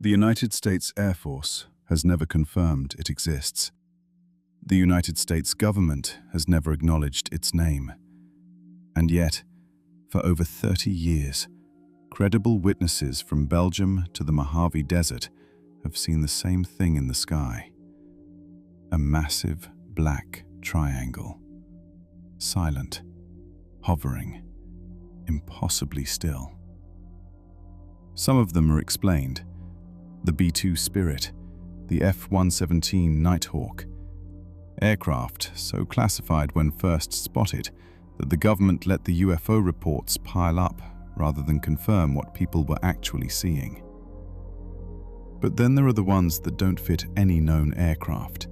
The United States Air Force has never confirmed it exists. The United States government has never acknowledged its name. And yet, for over 30 years, credible witnesses from Belgium to the Mojave Desert have seen the same thing in the sky. A massive black triangle. Silent, hovering, impossibly still. Some of them are explained. The B-2 Spirit, the F-117 Nighthawk. Aircraft so classified when first spotted that the government let the UFO reports pile up rather than confirm what people were actually seeing. But then there are the ones that don't fit any known aircraft,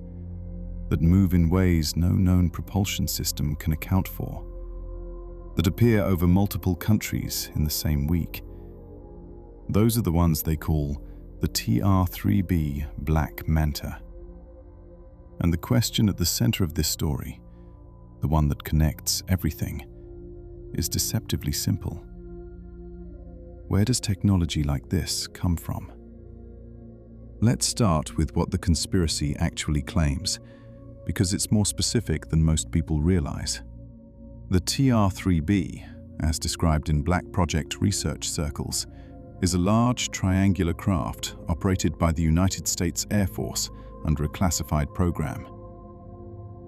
that move in ways no known propulsion system can account for, that appear over multiple countries in the same week. Those are the ones they call the TR-3B Black Manta. And the question at the center of this story, the one that connects everything, is deceptively simple. Where does technology like this come from? Let's start with what the conspiracy actually claims, because it's more specific than most people realize. The TR-3B, as described in Black Project research circles, is a large triangular craft operated by the United States Air Force under a classified program.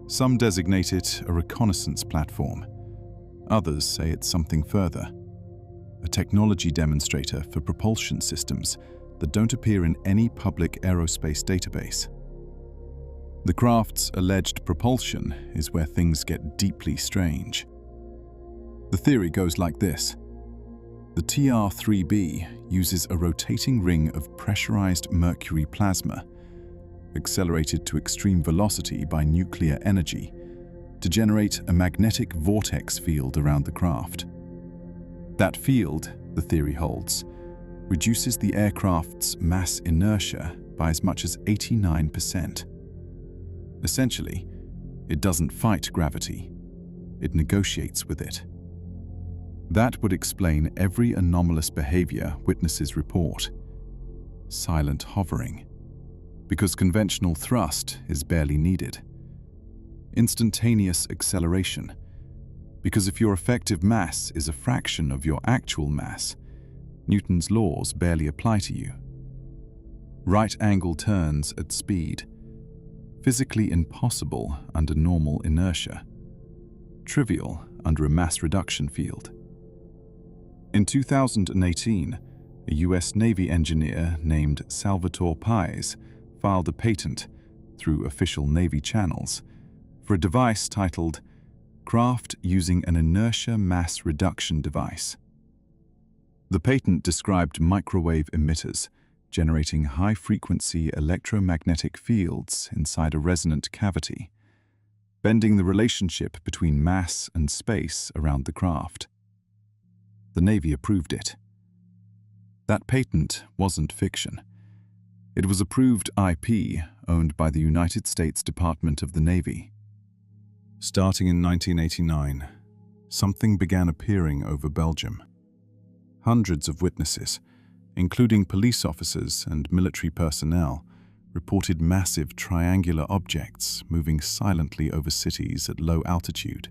Some designate it a reconnaissance platform. Others say it's something further, a technology demonstrator for propulsion systems that don't appear in any public aerospace database. The craft's alleged propulsion is where things get deeply strange. The theory goes like this. The TR-3B uses a rotating ring of pressurized mercury plasma, accelerated to extreme velocity by nuclear energy, to generate a magnetic vortex field around the craft. That field, the theory holds, reduces the aircraft's mass inertia by as much as 89%. Essentially, it doesn't fight gravity, it negotiates with it. That would explain every anomalous behavior witnesses report. Silent hovering, because conventional thrust is barely needed. Instantaneous acceleration, because if your effective mass is a fraction of your actual mass, Newton's laws barely apply to you. Right-angle turns at speed, physically impossible under normal inertia, trivial under a mass reduction field. In 2018, a US Navy engineer named Salvatore Pais filed a patent through official Navy channels for a device titled Craft Using an Inertia Mass Reduction Device. The patent described microwave emitters generating high-frequency electromagnetic fields inside a resonant cavity, bending the relationship between mass and space around the craft. The Navy approved it. That patent wasn't fiction. It was approved IP owned by the United States Department of the Navy. Starting in 1989, something began appearing over Belgium. Hundreds of witnesses, including police officers and military personnel, reported massive triangular objects moving silently over cities at low altitude.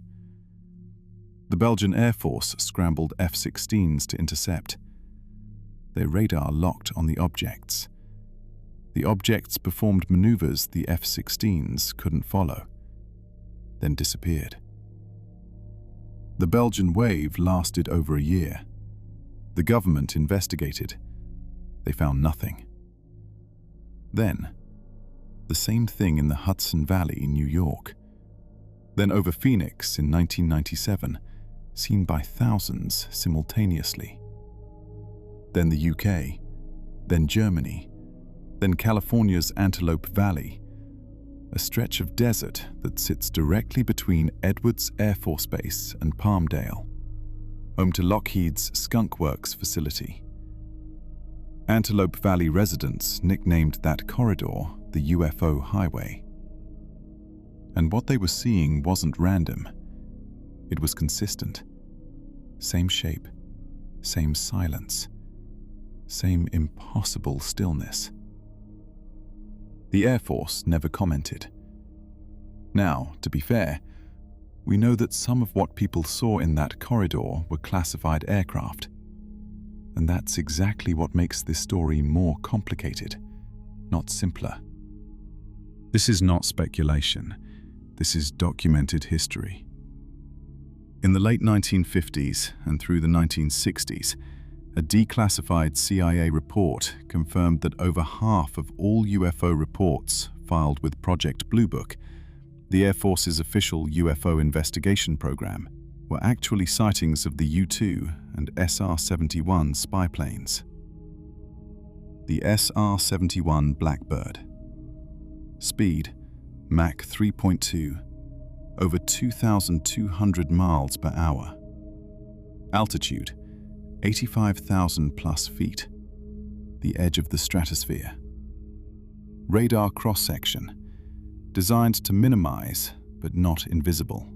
The Belgian Air Force scrambled F-16s to intercept. Their radar locked on the objects. The objects performed maneuvers the F-16s couldn't follow, then disappeared. The Belgian wave lasted over a year. The government investigated. They found nothing. Then, the same thing in the Hudson Valley, New York. Then over Phoenix in 1997, seen by thousands simultaneously. Then the UK, then Germany, then California's Antelope Valley, a stretch of desert that sits directly between Edwards Air Force Base and Palmdale, home to Lockheed's Skunk Works facility. Antelope Valley residents nicknamed that corridor the UFO Highway. And what they were seeing wasn't random. It was consistent. Same shape, same silence, same impossible stillness. The Air Force never commented. Now, to be fair, we know that some of what people saw in that corridor were classified aircraft. And that's exactly what makes this story more complicated, not simpler. This is not speculation. This is documented history. In the late 1950s and through the 1960s, a declassified CIA report confirmed that over half of all UFO reports filed with Project Blue Book, the Air Force's official UFO investigation program, were actually sightings of the U-2 and SR-71 spy planes. The SR-71 Blackbird. Speed, Mach 3.2, over 2,200 miles per hour. Altitude, 85,000 plus feet, the edge of the stratosphere. Radar cross-section, designed to minimize but not invisible.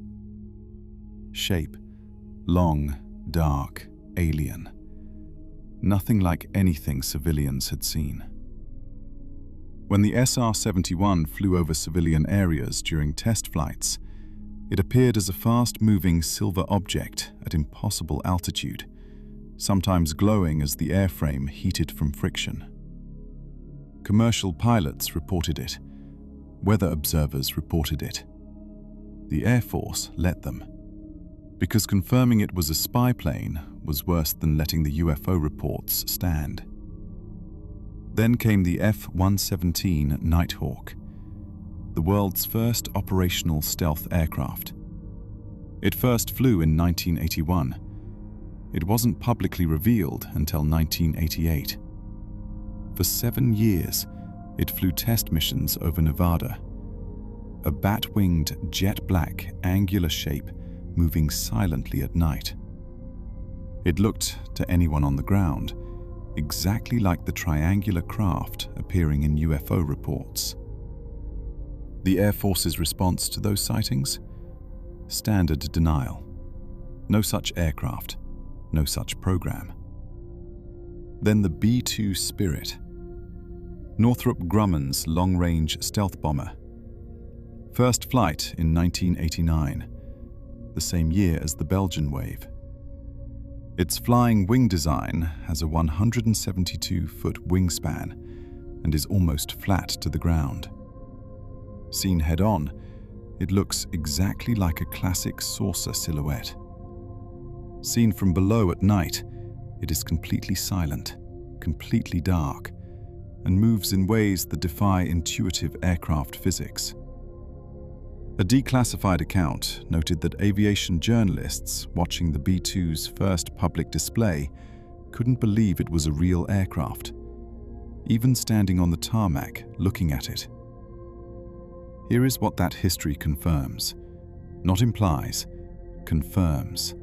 Shape, long, dark, alien. Nothing like anything civilians had seen. When the SR-71 flew over civilian areas during test flights, it appeared as a fast-moving silver object at impossible altitude, sometimes glowing as the airframe heated from friction. Commercial pilots reported it. Weather observers reported it. The Air Force let them, because confirming it was a spy plane was worse than letting the UFO reports stand. Then came the F-117 Nighthawk, the world's first operational stealth aircraft. It first flew in 1981. It wasn't publicly revealed until 1988. For 7 years, it flew test missions over Nevada. A bat-winged, jet-black, angular shape moving silently at night. It looked, to anyone on the ground, exactly like the triangular craft appearing in UFO reports. The Air Force's response to those sightings? Standard denial. No such aircraft, no such program. Then the B-2 Spirit, Northrop Grumman's long-range stealth bomber. First flight in 1989, the same year as the Belgian wave. Its flying wing design has a 172-foot wingspan and is almost flat to the ground. Seen head-on, it looks exactly like a classic saucer silhouette. Seen from below at night, it is completely silent, completely dark, and moves in ways that defy intuitive aircraft physics. A declassified account noted that aviation journalists watching the B-2's first public display couldn't believe it was a real aircraft, even standing on the tarmac looking at it. Here is what that history confirms, not implies, confirms.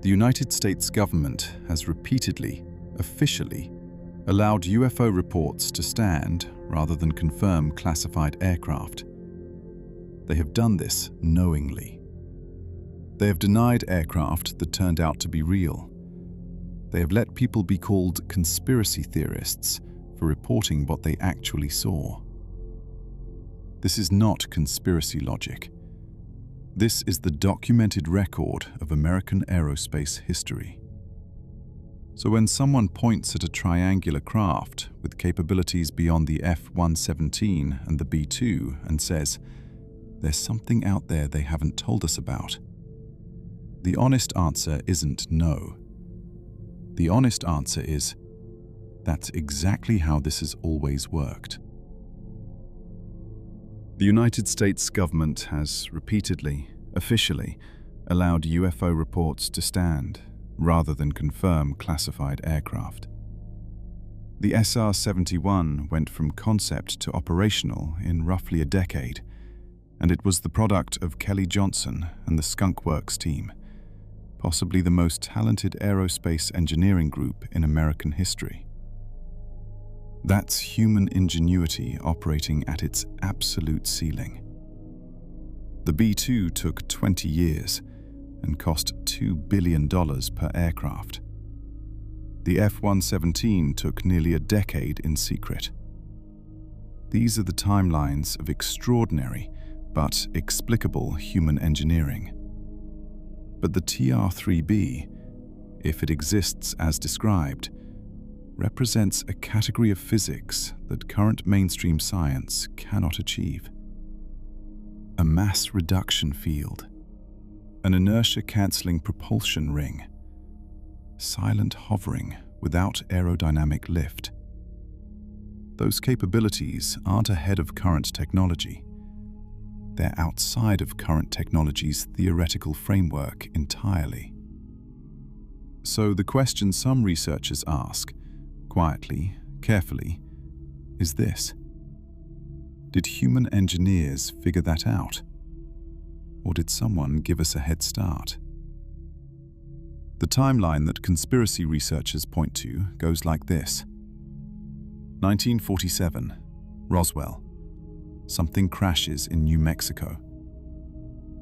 The United States government has repeatedly, officially, allowed UFO reports to stand rather than confirm classified aircraft. They have done this knowingly. They have denied aircraft that turned out to be real. They have let people be called conspiracy theorists for reporting what they actually saw. This is not conspiracy logic. This is the documented record of American aerospace history. So when someone points at a triangular craft with capabilities beyond the F-117 and the B-2 and says, "There's something out there they haven't told us about," the honest answer isn't no. The honest answer is, that's exactly how this has always worked. The United States government has repeatedly, officially, allowed UFO reports to stand rather than confirm classified aircraft. The SR-71 went from concept to operational in roughly a decade, and it was the product of Kelly Johnson and the Skunk Works team, possibly the most talented aerospace engineering group in American history. That's human ingenuity operating at its absolute ceiling. The B-2 took 20 years and cost $2 billion per aircraft. The F-117 took nearly a decade in secret. These are the timelines of extraordinary but explicable human engineering. But the TR-3B, if it exists as described, represents a category of physics that current mainstream science cannot achieve. A mass reduction field, an inertia-cancelling propulsion ring, silent hovering without aerodynamic lift. Those capabilities aren't ahead of current technology. They're outside of current technology's theoretical framework entirely. So the question some researchers ask, quietly, carefully, is this: did human engineers figure that out? Or did someone give us a head start? The timeline that conspiracy researchers point to goes like this. 1947, Roswell. Something crashes in New Mexico.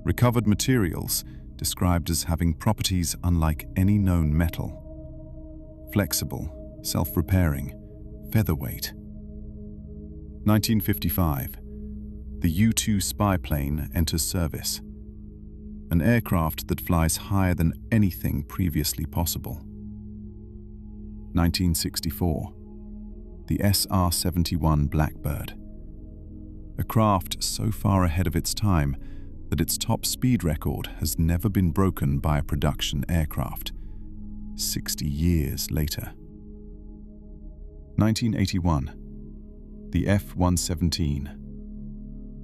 Recovered materials described as having properties unlike any known metal. Flexible, self-repairing, featherweight. 1955, the U-2 spy plane enters service. An aircraft that flies higher than anything previously possible. 1964, the SR-71 Blackbird. A craft so far ahead of its time that its top speed record has never been broken by a production aircraft, 60 years later. 1981, the F-117.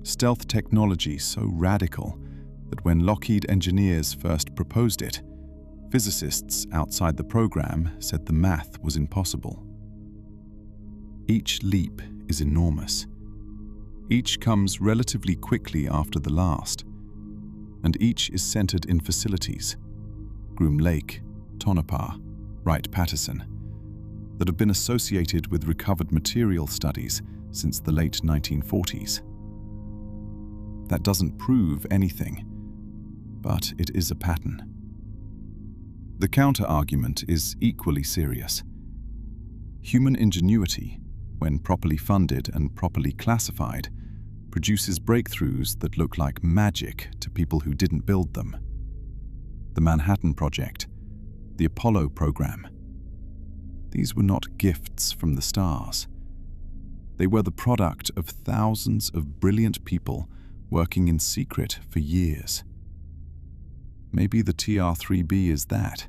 Stealth technology so radical that when Lockheed engineers first proposed it, physicists outside the program said the math was impossible. Each leap is enormous. Each comes relatively quickly after the last, and each is centered in facilities, Groom Lake, Tonopah, Wright-Patterson, that have been associated with recovered material studies since the late 1940s. That doesn't prove anything, but it is a pattern. The counter-argument is equally serious. Human ingenuity, when properly funded and properly classified, produces breakthroughs that look like magic to people who didn't build them. The Manhattan Project, the Apollo program. These were not gifts from the stars. They were the product of thousands of brilliant people working in secret for years. Maybe the TR-3B is that.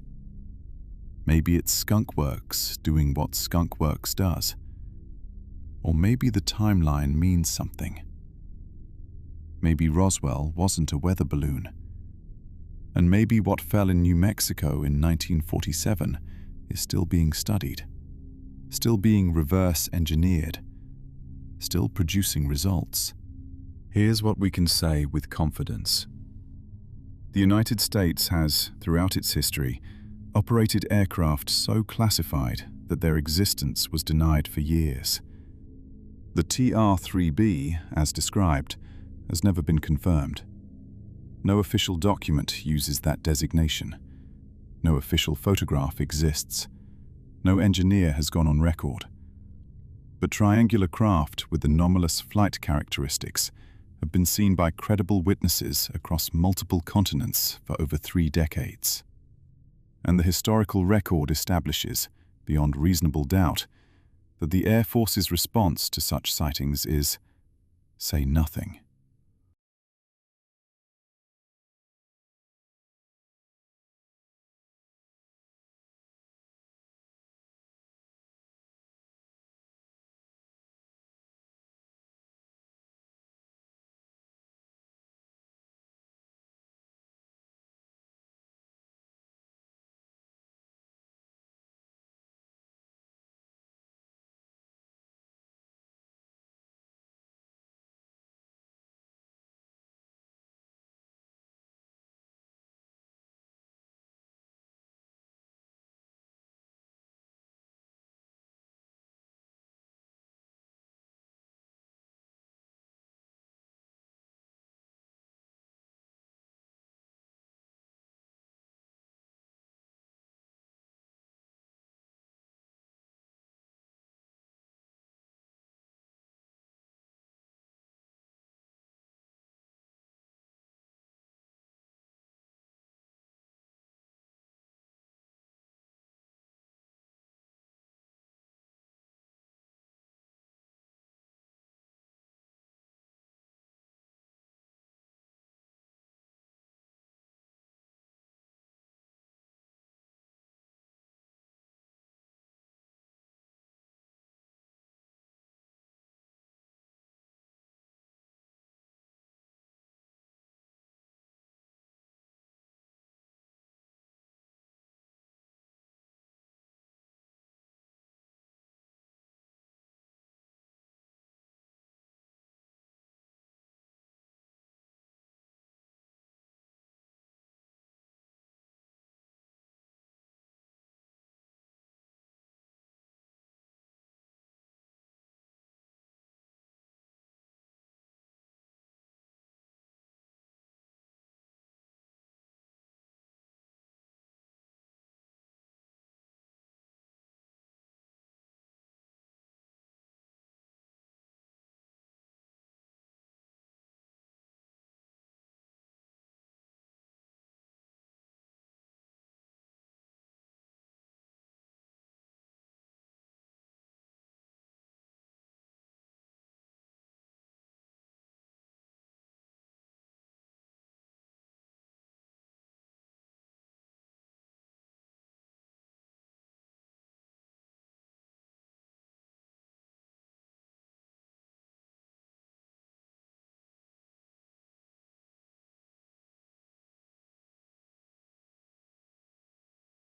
Maybe it's skunkworks doing what skunkworks does. Or maybe the timeline means something. Maybe Roswell wasn't a weather balloon. And maybe what fell in New Mexico in 1947 is still being studied, still being reverse engineered, still producing results. Here's what we can say with confidence. The United States has, throughout its history, operated aircraft so classified that their existence was denied for years. The TR-3B, as described, has never been confirmed. No official document uses that designation. No official photograph exists. No engineer has gone on record. But triangular craft with anomalous flight characteristics have been seen by credible witnesses across multiple continents for over 3 decades. And the historical record establishes, beyond reasonable doubt, that the Air Force's response to such sightings is, say nothing.